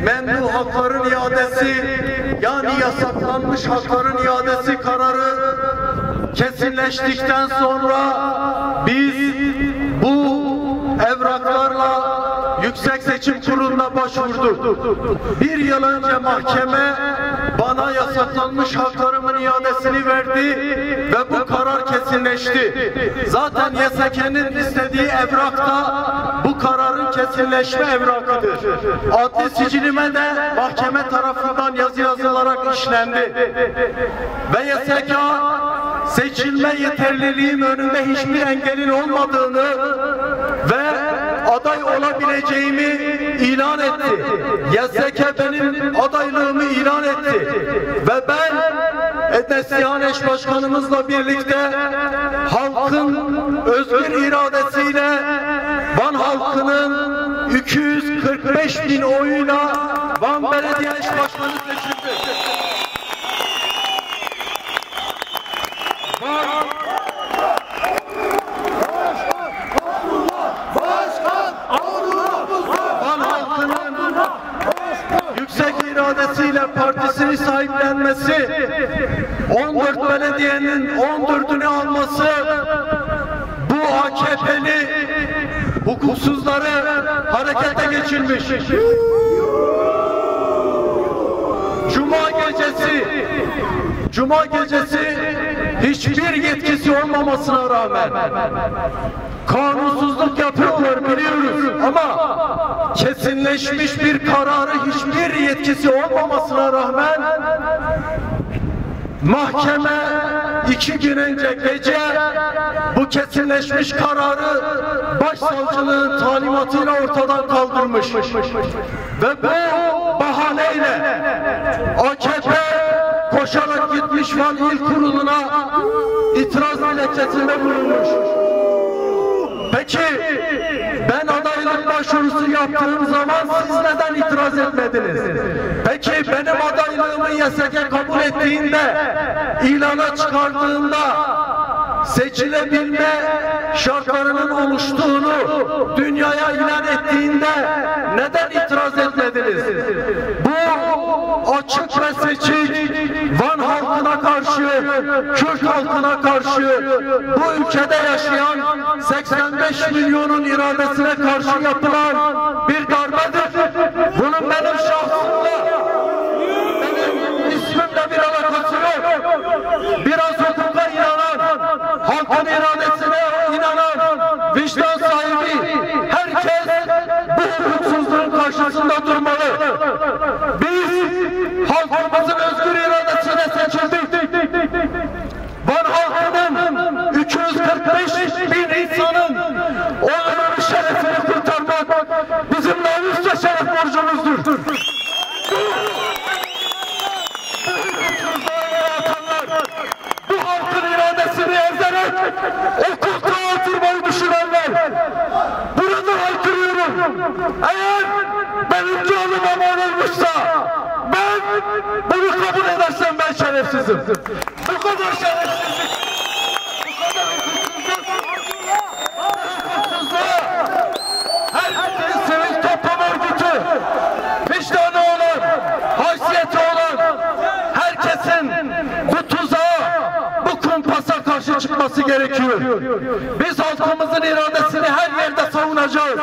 memnu hakların iadesi, yani yasaklanmış hakların iadesi kararı kesinleştikten sonra biz bu evraklarla Yüksek Seçim Kurulu'na başvurduk. Bir yıl önce mahkeme bana yasaklanmış haklarımın iadesini verdi ve bu karar kesinleşti. Zaten YSK'nin istediği evrak da bu kararın kesinleşme evrakıdır. Adli sicilime de mahkeme tarafından yazı yazılarak işlendi. Ve YSK seçilme yeterliliğim önünde hiçbir engelin olmadığını ve aday olabileceğimi ilan etti. YSK benim adaylığımı ilan etti. Ve ben Neslihan Eş Başkanımızla birlikte halkın özgür iradesiyle Van halkının 245.000 oyuyla Van Belediye Eş Başkanı seçildi. Van halkının yüksek iradesiyle partisini sahiplenmesi, 14 belediyenin 14'ünü alması, bu AKP'li hukuksuzları harekete geçirmiş. Cuma gecesi hiçbir yetkisi olmamasına rağmen kanunsuzluk yapıyorlar biliyoruz, ama kesinleşmiş bir kararı hiçbir yetkisi olmamasına rağmen mahkeme 2 gün önce gece bu kesinleşmiş kararı başsavcılığın talimatıyla ortadan kaldırmış. Ve bu bahaneyle AKP koşarak gitmiş Van İl Kurulu'na itiraz dilekçesinde bulunmuş. Peki ben adaylık başvurusu yaptığım zaman siz neden itiraz etmediniz? Peki benim adaylığımı YSK kabul ettiğinde, ilana çıkardığında, seçilebilme şartlarının oluştuğunu dünyaya ilan ettiğinde neden itiraz etmediniz? Bu açık ve seçik Van halkına karşı, Kürt halkına karşı, bu ülkede yaşayan 85 milyonun iradesine karşı yapılan bir darbedir. Bunun benim şahsımla, benim ismimle bir alakası yok. Biraz hukuka inanan, halkın iradesine inanan, vicdan sahibi herkes bu hukuksuzluğun karşısında durmalı. Biz halkımızın özgür iradesine seçildik. Van halkının 245.000 insanın onların şerefini kurtarmak bizim namusça şeref borcumuzdur. Bu halkın iradesini ezerek o koltuğa oturmayı düşünenler, burada haykırıyorum. Eğer benimki oğlum aman olmuşsa, ben bunu kabul edersem ben şerefsizim. Bu kadar şerefsizlik, bu kadar hukuksuzluğa, her sivil toplum örgütü, vicdanı olan, haysiyeti olan herkesin bu tuzağa, bu kumpasa karşı çıkması gerekiyor. Biz halkımızın iradesini her yerde savunacağız.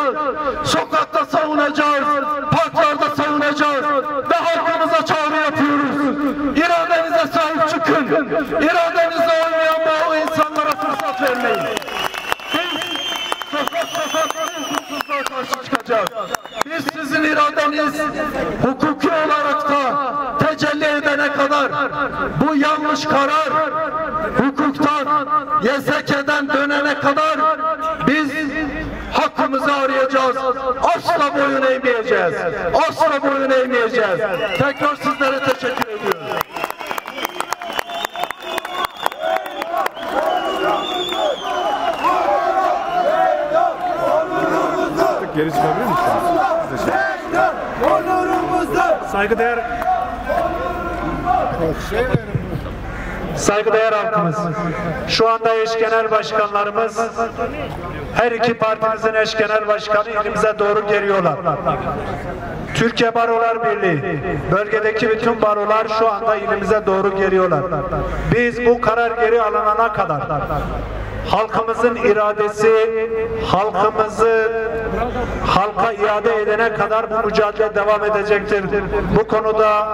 Sokakta savunacağız, parklarda savunacağız ve halkımıza çağrı yapıyoruz. İradenize sahip çıkın. İradenizle olmayan bu insanlara fırsat vermeyin. Biz hukuksuzluğa karşı çıkacağız. Biz sizin iradeniz hukuki olarak da tecelli edene kadar bu yanlış karar hukuktan, YSK'den dönene kadar biz hakkımızı arayacağız. Asla boyun eğmeyeceğiz. Asla boyun eğmeyeceğiz. Tekrar sizlere teşekkür ediyorum. Geri çıkabilir misin? Saygıdeğer saygıdeğer halkımız, şu anda eş genel başkanlarımız, her iki partimizin eş genel başkanı ilimize doğru geliyorlar. Türkiye Barolar Birliği, bölgedeki bütün barolar şu anda ilimize doğru geliyorlar. Biz bu karar geri alınana kadar halkımızın iradesi, halka iade edene kadar bu mücadele devam edecektir. Bu konuda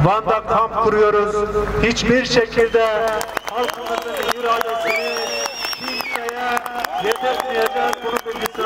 Van'da kamp kuruyoruz. Hiçbir şekilde halkımızın iradesini kimseye yedirtmeyeceğiz. Bunun bilgisini